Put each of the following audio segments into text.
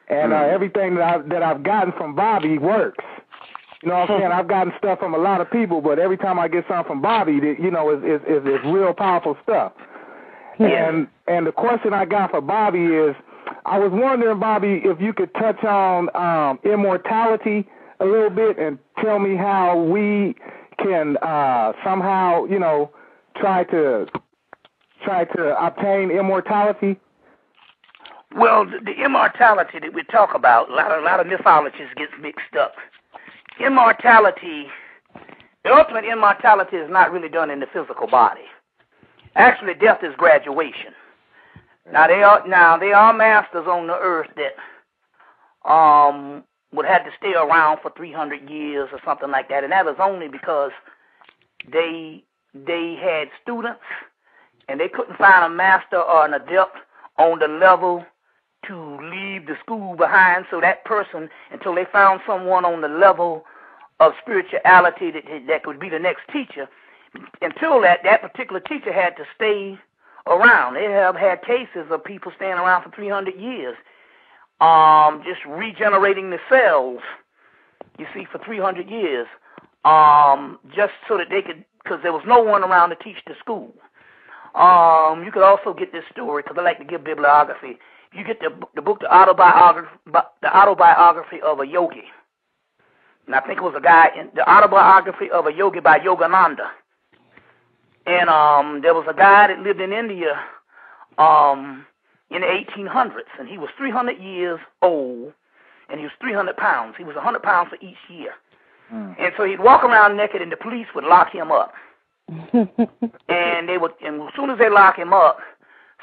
And everything that I've gotten from Bobby works. You know what I'm saying? I've gotten stuff from a lot of people, but every time I get something from Bobby, you know, it's real powerful stuff. And the question I got for Bobby is, I was wondering, Bobby, if you could touch on immortality a little bit and tell me how we can somehow, you know, try to obtain immortality. Well, the immortality that we talk about, a lot of mythologists get mixed up. Immortality, the ultimate immortality is not really done in the physical body. Actually, death is graduation. Now there are masters on the earth that would have to stay around for 300 years or something like that, and that was only because they had students and they couldn't find a master or an adept on the level to leave the school behind, so that person, until they found someone on the level of spirituality that could be the next teacher, until that particular teacher had to stay around. They have had cases of people staying around for 300 years, just regenerating the cells, you see, for 300 years, just so that they could, because there was no one around to teach the school. You could also get this story, because I like to give bibliography. You get the book, the autobiography of a yogi. And I think it was a guy in the autobiography of a yogi by Yogananda. And there was a guy that lived in India in the 1800s, and he was 300 years old, and he was 300 pounds. He was 100 pounds for each year. And so he'd walk around naked, and the police would lock him up. And as soon as they lock him up,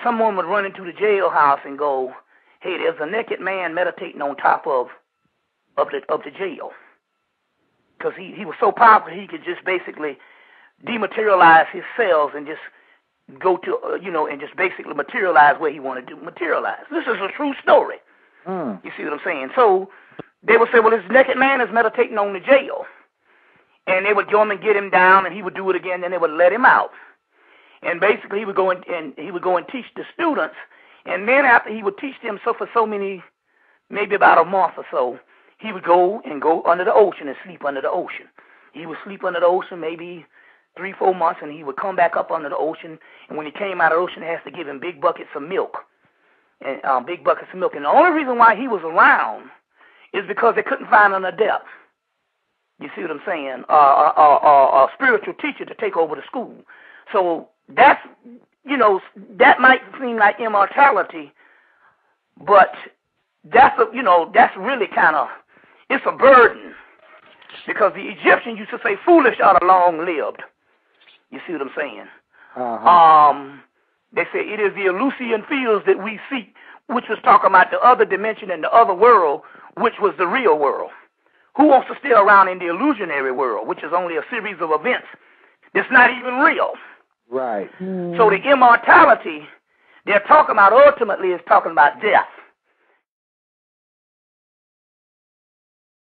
someone would run into the jailhouse and go, "Hey, there's a naked man meditating on top of the jail," because he was so powerful he could just basically dematerialize his cells and just go to and just basically materialize where he wanted to materialize. This is a true story. You see what I'm saying? So they would say, "Well, this naked man is meditating on the jail," and they would go and get him down, and he would do it again, and they would let him out. And basically, he would go and teach the students, and then after he would teach them for so many, maybe about a month or so, he would go under the ocean and sleep under the ocean. He would sleep under the ocean maybe 3-4 months, and he would come back up under the ocean. And when he came out of the ocean, they has to give him big buckets of milk, and the only reason why he was around is because they couldn't find an adept. You see what I'm saying? A spiritual teacher to take over the school. So that's, that might seem like immortality, but that's really kind of, it's a burden, because the Egyptians used to say, "Foolish are the long-lived." You see what I'm saying? They say it is the Eleusinian fields that we seek, which was talking about the other dimension and the other world, which was the real world. Who wants to stay around in the illusionary world, which is only a series of events that's not even real? Right. So the immortality they're talking about ultimately is talking about death.